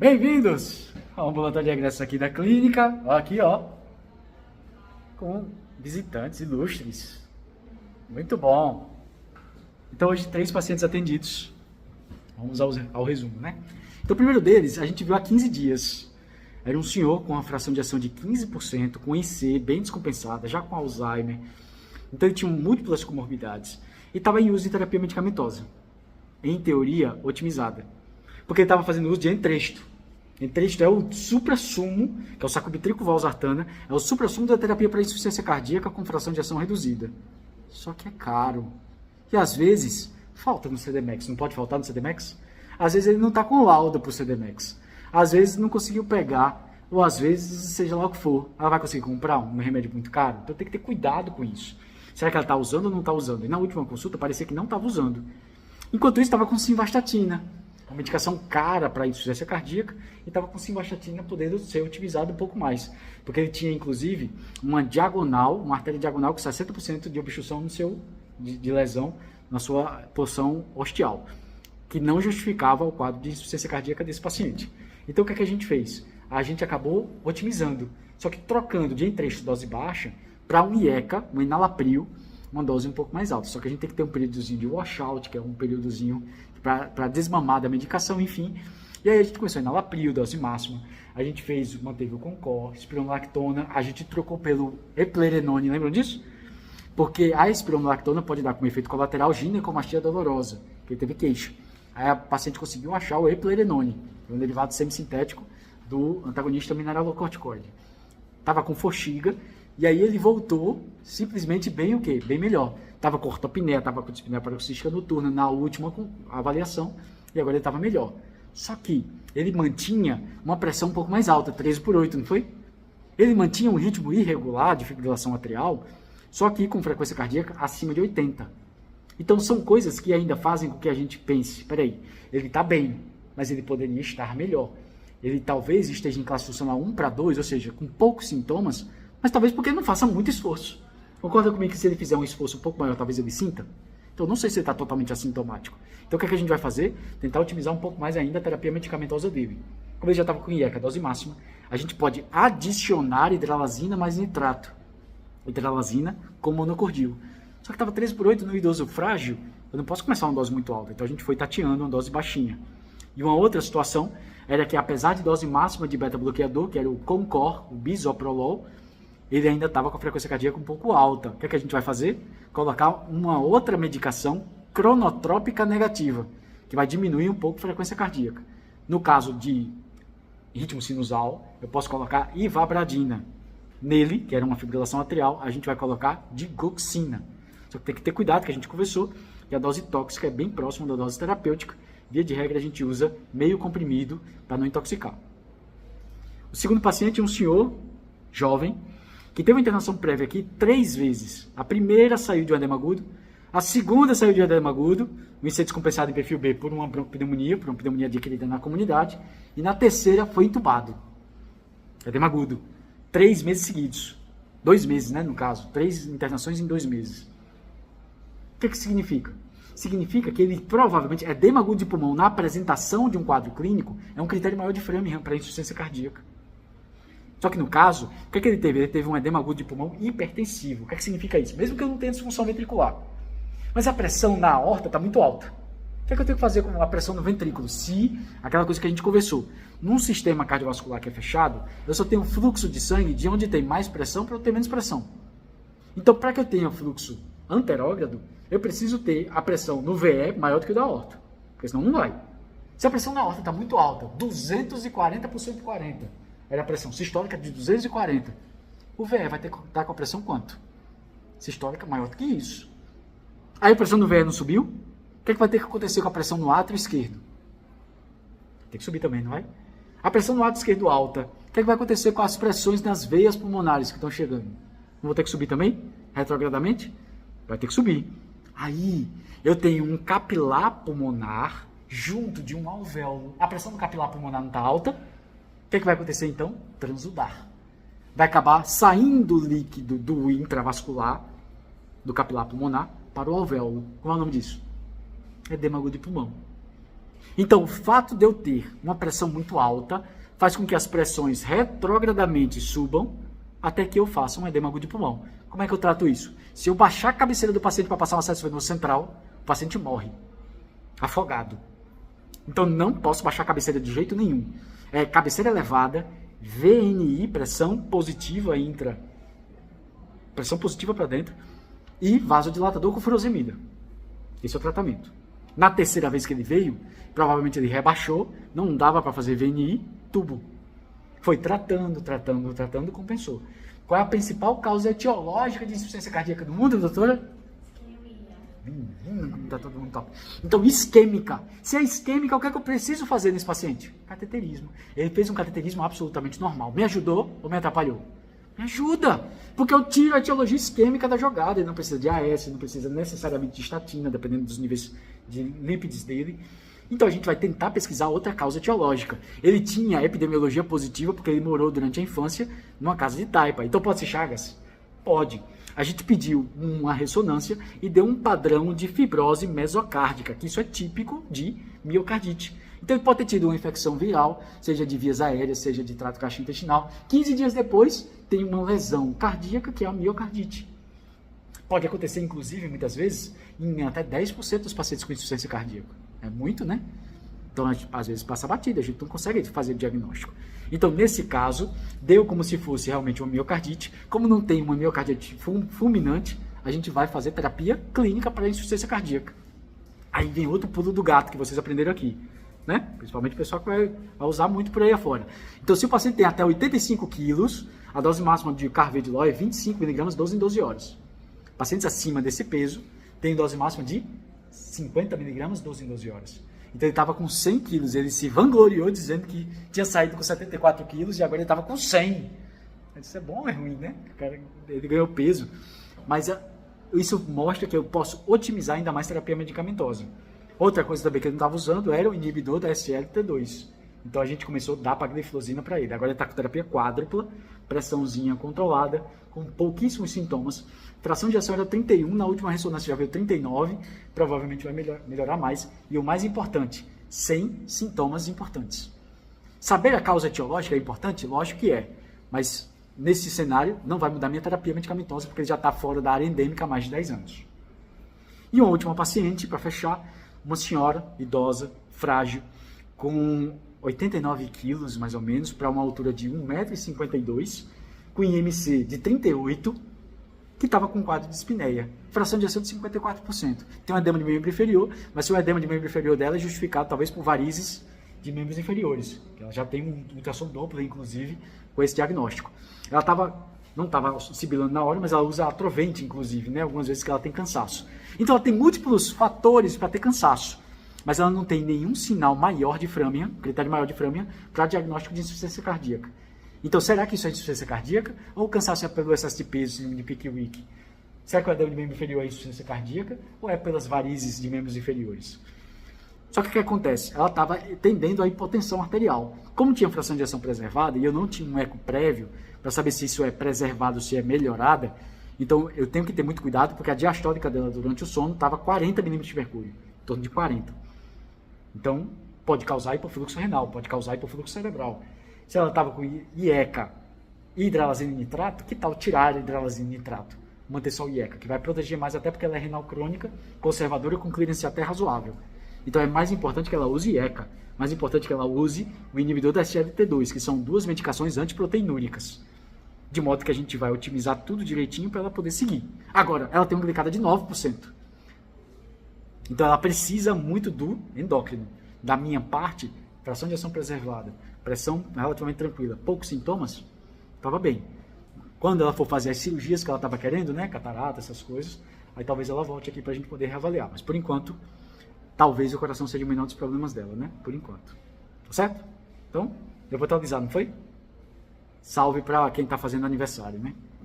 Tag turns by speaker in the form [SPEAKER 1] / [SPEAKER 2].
[SPEAKER 1] Bem-vindos ao ambulatório de egressos aqui da clínica, aqui ó, com visitantes ilustres, muito bom. Então hoje 3 pacientes atendidos, vamos ao resumo, né? Então o primeiro deles a gente viu há 15 dias, era um senhor com uma fração de ação de 15%, com IC bem descompensada, já com Alzheimer, então ele tinha múltiplas comorbidades e estava em uso de terapia medicamentosa, em teoria otimizada, porque ele estava fazendo uso de Entresto. Entresto é o suprassumo, que é o sacubitril valsartana, é o suprassumo da terapia para insuficiência cardíaca com fração de ação reduzida. Só que é caro. E às vezes, falta no CDMEX. Não pode faltar no CDMEX? Às vezes ele não está com lauda para o CDMEX. Às vezes não conseguiu pegar, ou às vezes, seja lá o que for, ela vai conseguir comprar um remédio muito caro. Então tem que ter cuidado com isso. Será que ela está usando ou não está usando? E na última consulta parecia que não estava usando. Enquanto isso, estava com simvastatina, uma medicação cara para insuficiência cardíaca, e estava com simvastatina podendo ser utilizado um pouco mais, porque ele tinha inclusive uma diagonal, uma artéria diagonal com 60% de obstrução no seu, de lesão na sua porção ostial, que não justificava o quadro de insuficiência cardíaca desse paciente. Então o que é que a gente fez? A gente acabou otimizando, só que trocando de Entresto dose baixa para um IECA, um enalapril, uma dose um pouco mais alta. Só que a gente tem que ter um períodozinho de washout, que é um períodozinho para desmamar da medicação, enfim. E aí a gente começou a enalapril, dose máxima. A gente manteve o Concor, espironolactona, a gente trocou pelo eplerenone, lembram disso? Porque a espironolactona pode dar como efeito colateral ginecomastia dolorosa, que ele teve queixa. Aí a paciente conseguiu achar o eplerenone, um derivado semissintético do antagonista mineralocorticoide. Estava com forxiga, e aí ele voltou simplesmente bem o quê? Bem melhor. Estava com ortopneia, estava com dispneia paroxística noturna na última avaliação, e agora ele estava melhor. Só que ele mantinha uma pressão um pouco mais alta, 13/8, não foi? Ele mantinha um ritmo irregular de fibrilação atrial, só que com frequência cardíaca acima de 80. Então são coisas que ainda fazem com que a gente pense, peraí, ele está bem, mas ele poderia estar melhor. Ele talvez esteja em classe funcional 1/2, ou seja, com poucos sintomas, mas talvez porque ele não faça muito esforço. Concorda comigo que se ele fizer um esforço um pouco maior, talvez ele sinta? Então, não sei se ele está totalmente assintomático. Então, o que é que a gente vai fazer? Tentar otimizar um pouco mais ainda a terapia medicamentosa dele. Como ele já estava com IECA, dose máxima, a gente pode adicionar hidralazina mais nitrato. Hidralazina com monocordil. Só que estava 13/8 no idoso frágil, eu não posso começar uma dose muito alta. Então, a gente foi tateando uma dose baixinha. E uma outra situação era que, apesar de dose máxima de beta-bloqueador, que era o Concor, o bisoprolol, ele ainda estava com a frequência cardíaca um pouco alta. O que é que a gente vai fazer? Colocar uma outra medicação cronotrópica negativa, que vai diminuir um pouco a frequência cardíaca. No caso de ritmo sinusal, eu posso colocar ivabradina. Nele, que era uma fibrilação atrial, a gente vai colocar digoxina. Só que tem que ter cuidado, que a gente conversou, que a dose tóxica é bem próxima da dose terapêutica. Via de regra, a gente usa meio comprimido para não intoxicar. O segundo paciente é um senhor jovem, que teve uma internação prévia aqui 3 vezes. A primeira saiu de um edema agudo, a segunda saiu de um edema agudo, um IC descompensado em perfil B por uma broncopneumonia, por uma pneumonia adquirida na comunidade, e na terceira foi entubado. Edema agudo. 3 meses seguidos. 2 meses, né, no caso. 3 internações em 2 meses. O que significa? Significa que ele provavelmente, edema agudo de pulmão na apresentação de um quadro clínico, é um critério maior de Framingham para insuficiência cardíaca. Só que no caso, o que é que ele teve? Ele teve um edema agudo de pulmão hipertensivo. O que é que significa isso? Mesmo que eu não tenha disfunção ventricular. Mas a pressão na aorta está muito alta. O que é que eu tenho que fazer com a pressão no ventrículo? Se, aquela coisa que a gente conversou, num sistema cardiovascular que é fechado, eu só tenho fluxo de sangue de onde tem mais pressão para eu ter menos pressão. Então, para que eu tenha fluxo anterógrado, eu preciso ter a pressão no VE maior do que o da aorta. Porque senão não vai. Se a pressão na aorta está muito alta, 240 por 140, era a pressão sistólica de 240. O VE vai ter que estar com a pressão quanto? Sistólica maior do que isso. Aí a pressão do VE não subiu? O que é que vai ter que acontecer com a pressão no átrio esquerdo? Tem que subir também, não vai? A pressão no átrio esquerdo alta. O que é que vai acontecer com as pressões nas veias pulmonares que estão chegando? Não vou ter que subir também? Retrogradamente? Vai ter que subir. Aí eu tenho um capilar pulmonar junto de um alvéolo. A pressão do capilar pulmonar não está alta? O que é que vai acontecer então? Transudar. Vai acabar saindo líquido do intravascular, do capilar pulmonar, para o alvéolo. Qual é o nome disso? Edema agudo de pulmão. Então, o fato de eu ter uma pressão muito alta faz com que as pressões retrogradamente subam até que eu faça um edema agudo de pulmão. Como é que eu trato isso? Se eu baixar a cabeceira do paciente para passar um acesso venoso central, o paciente morre, afogado. Então, não posso baixar a cabeceira de jeito nenhum. Cabeceira elevada, VNI, pressão positiva pressão positiva para dentro, e vasodilatador com furosemida. Esse é o tratamento. Na terceira vez que ele veio, provavelmente ele rebaixou, não dava para fazer VNI, tubo. Foi tratando, compensou. Qual é a principal causa etiológica de insuficiência cardíaca do mundo, doutora? Tá todo mundo top. Então, isquêmica. Se é isquêmica, o que é que eu preciso fazer nesse paciente? Cateterismo. Ele fez um cateterismo absolutamente normal. Me ajudou ou me atrapalhou? Me ajuda, porque eu tiro a etiologia isquêmica da jogada. Ele não precisa de AS, não precisa necessariamente de estatina, dependendo dos níveis de lípides dele. Então a gente vai tentar pesquisar outra causa etiológica. Ele tinha epidemiologia positiva porque ele morou durante a infância numa casa de taipa. Então pode ser Chagas? Pode. A gente pediu uma ressonância e deu um padrão de fibrose mesocárdica, que isso é típico de miocardite. Então ele pode ter tido uma infecção viral, seja de vias aéreas, seja de trato gastrointestinal. 15 dias depois, tem uma lesão cardíaca, que é a miocardite. Pode acontecer, inclusive, muitas vezes, em até 10% dos pacientes com insuficiência cardíaca. É muito, né? Então, às vezes passa batida, a gente não consegue fazer o diagnóstico. Então, nesse caso, deu como se fosse realmente uma miocardite. Como não tem uma miocardite fulminante, a gente vai fazer terapia clínica para insuficiência cardíaca. Aí vem outro pulo do gato que vocês aprenderam aqui. Né? Principalmente o pessoal que vai usar muito por aí afora. Então, se o paciente tem até 85 quilos, a dose máxima de carvedilol é 25 mg 12 em 12 horas. Pacientes acima desse peso têm dose máxima de 50 mg 12 em 12 horas. Então, ele estava com 100 quilos, ele se vangloriou dizendo que tinha saído com 74 quilos e agora ele estava com 100. Isso é bom ou é ruim, né? O cara, ele ganhou peso. Mas isso mostra que eu posso otimizar ainda mais terapia medicamentosa. Outra coisa também que ele não estava usando era o inibidor da SGLT2. Então a gente começou a dar pagliflozina para ele. Agora ele está com terapia quádrupla, pressãozinha controlada, com pouquíssimos sintomas. Fração de ação era 31, na última ressonância já veio 39, provavelmente vai melhorar mais. E o mais importante, sem sintomas importantes. Saber a causa etiológica é importante? Lógico que é. Mas nesse cenário não vai mudar minha terapia medicamentosa, porque ele já está fora da área endêmica há mais de 10 anos. E uma última paciente, para fechar, uma senhora idosa, frágil, com 89 quilos, mais ou menos, para uma altura de 1,52 m, com IMC de 38, que estava com um quadro de dispneia. Fração de ação de 54%. Tem um edema de membro inferior, mas se o edema de membro inferior dela é justificado talvez por varizes de membros inferiores. Ela já tem um ultrassom Doppler, inclusive, com esse diagnóstico. Ela não estava sibilando na hora, mas ela usa atrovente, inclusive, né? Algumas vezes que ela tem cansaço. Então ela tem múltiplos fatores para ter cansaço, mas ela não tem nenhum sinal maior de Framingham, critério maior de Framingham, para diagnóstico de insuficiência cardíaca. Então será que isso é insuficiência cardíaca? Ou o cansaço é pelo excesso de peso, de pique-wick? Será que o edema de membro inferior é insuficiência cardíaca? Ou é pelas varizes de membros inferiores? Só que o que acontece? Ela estava tendendo à hipotensão arterial. Como tinha fração de ação preservada, e eu não tinha um eco prévio para saber se isso é preservado, se é melhorada, então eu tenho que ter muito cuidado, porque a diastólica dela durante o sono estava 40 milímetros de mercúrio, em torno de 40. Então, pode causar hipofluxo renal, pode causar hipofluxo cerebral. Se ela estava com IECA e hidralazina e nitrato, que tal tirar a hidralazina e nitrato? Manter só o IECA, que vai proteger mais até porque ela é renal crônica, conservadora, com clearance até razoável. Então é mais importante que ela use IECA, mais importante que ela use o inibidor da SGLT2, que são duas medicações antiproteinúricas. De modo que a gente vai otimizar tudo direitinho para ela poder seguir. Agora, ela tem uma glicada de 9%. Então ela precisa muito do endócrino. Da minha parte, fração de ação preservada, pressão relativamente tranquila, poucos sintomas, estava bem. Quando ela for fazer as cirurgias que ela estava querendo, né, catarata, essas coisas, aí talvez ela volte aqui para a gente poder reavaliar. Mas por enquanto, talvez o coração seja o menor dos problemas dela, né? Por enquanto. Tá certo? Então, eu vou atualizar, não foi? Salve para quem está fazendo aniversário, né?